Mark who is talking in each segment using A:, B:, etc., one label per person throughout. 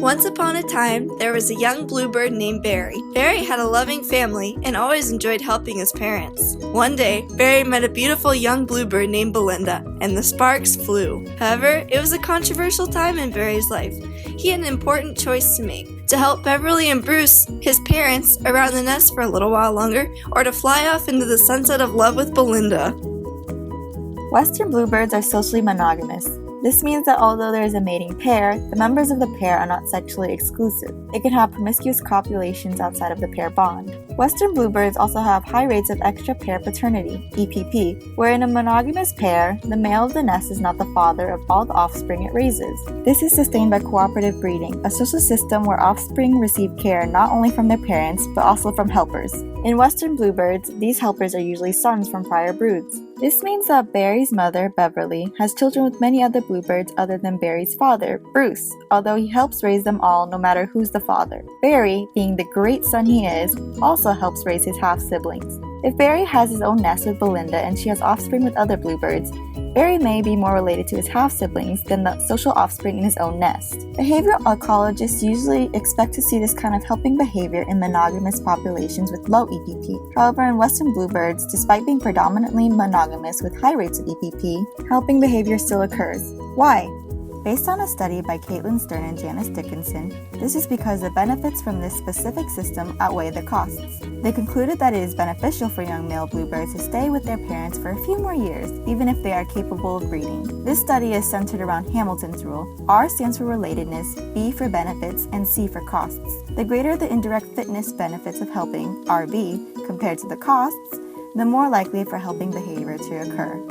A: Once upon a time, there was a young bluebird named Barry. Barry had a loving family and always enjoyed helping his parents. One day, Barry met a beautiful young bluebird named Belinda, and the sparks flew. However, it was a controversial time in Barry's life. He had an important choice to make: to help Beverly and Bruce, his parents, around the nest for a little while longer, or to fly off into the sunset of love with Belinda.
B: Western bluebirds are socially monogamous. This means that although there is a mating pair, the members of the pair are not sexually exclusive. They can have promiscuous copulations outside of the pair bond. Western bluebirds also have high rates of extra-pair paternity, EPP, where in a monogamous pair, the male of the nest is not the father of all the offspring it raises. This is sustained by cooperative breeding, a social system where offspring receive care not only from their parents, but also from helpers. In Western bluebirds, these helpers are usually sons from prior broods. This means that Barry's mother, Beverly, has children with many other bluebirds other than Barry's father, Bruce, although he helps raise them all no matter who's the father. Barry, being the great son he is, also helps raise his half-siblings. If Barry has his own nest with Belinda and she has offspring with other bluebirds, Barry may be more related to his half-siblings than the social offspring in his own nest. Behavioral ecologists usually expect to see this kind of helping behavior in monogamous populations with low EPP. However, in Western bluebirds, despite being predominantly monogamous with high rates of EPP, helping behavior still occurs. Why? Based on a study by Caitlin Stern and Janice Dickinson, this is because the benefits from this specific system outweigh the costs. They concluded that it is beneficial for young male bluebirds to stay with their parents for a few more years, even if they are capable of breeding. This study is centered around Hamilton's rule. R stands for relatedness, B for benefits, and C for costs. The greater the indirect fitness benefits of helping, RB, compared to the costs, the more likely for helping behavior to occur.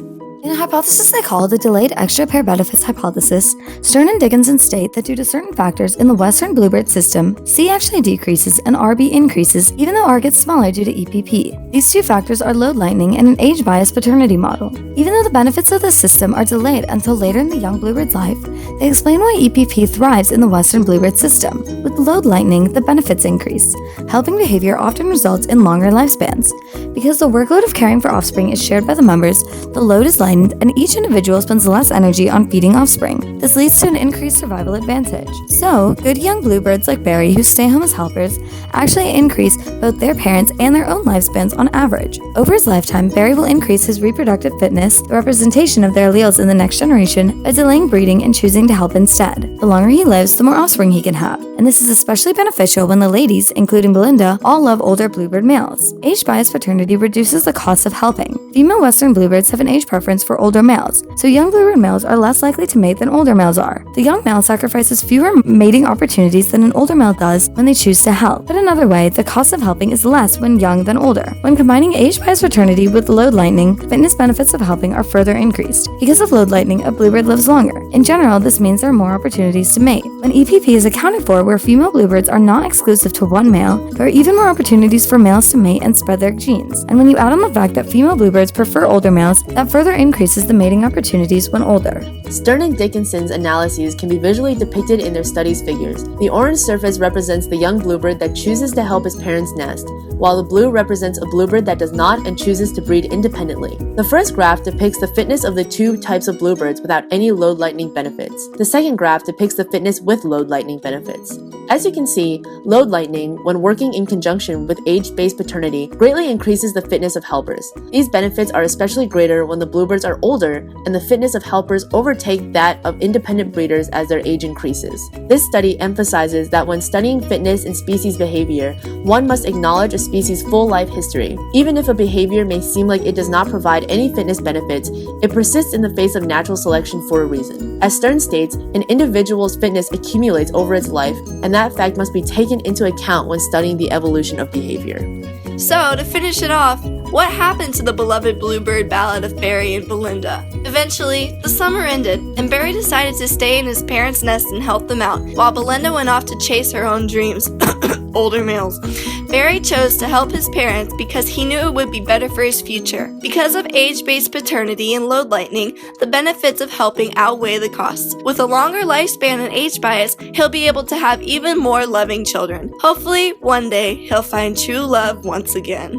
C: In a hypothesis they call the delayed extra pair benefits hypothesis, Stern and Dickinson state that due to certain factors in the Western bluebird system, C actually decreases and RB increases even though R gets smaller due to EPP. These two factors are load lightening and an age-biased paternity model. Even though the benefits of this system are delayed until later in the young bluebird's life, they explain why EPP thrives in the Western bluebird system. With load lightening, the benefits increase. Helping behavior often results in longer lifespans. Because the workload of caring for offspring is shared by the members, the load is lightened and each individual spends less energy on feeding offspring. This leads to an increased survival advantage. So, good young bluebirds like Barry who stay home as helpers actually increase both their parents and their own lifespans on average. Over his lifetime, Barry will increase his reproductive fitness, the representation of their alleles in the next generation, by delaying breeding and choosing to help instead. The longer he lives, the more offspring he can have. And this is especially beneficial when the ladies, including Belinda, all love older bluebird males. Age-biased paternity reduces the cost of helping. Female Western bluebirds have an age preference for older males, so young bluebird males are less likely to mate than older males are. The young male sacrifices fewer mating opportunities than an older male does when they choose to help. Put another way, the cost of helping is less when young than older. When combining age-biased paternity with load lightening, fitness benefits of helping are further increased. Because of load lightening, a bluebird lives longer. In general, this means there are more opportunities to mate. When EPP is accounted for where female bluebirds are not exclusive to one male, there are even more opportunities for males to mate and spread their genes. And when you add on the fact that female bluebirds prefer older males, that further increases the mating opportunities when older.
D: Stern and Dickinson's analyses can be visually depicted in their studies' figures. The orange surface represents the young bluebird that chooses to help his parents' nest, while the blue represents a bluebird that does not and chooses to breed independently. The first graph depicts the fitness of the two types of bluebirds without any load lightening benefits. The second graph depicts the fitness with load lightening benefits. As you can see, load lightening, when working in conjunction with age-based paternity, greatly increases the fitness of helpers. These benefits are especially greater when the bluebirds are older and the fitness of helpers overtake that of independent breeders as their age increases. This study emphasizes that when studying fitness in species behavior, one must acknowledge a species' full life history. Even if a behavior may seem like it does not provide any fitness benefits, it persists in the face of natural selection for a reason. As Stern states, an individual's fitness accumulates over its life, and that fact must be taken into account when studying the evolution of behavior.
A: So, to finish it off, what happened to the beloved bluebird ballad of Barry and Belinda? Eventually, the summer ended, and Barry decided to stay in his parents' nest and help them out, while Belinda went off to chase her own dreams. Older males. Barry chose to help his parents because he knew it would be better for his future. Because of age-based paternity and load lightening, the benefits of helping outweigh the costs. With a longer lifespan and age bias, he'll be able to have even more loving children. Hopefully, one day, he'll find true love once again.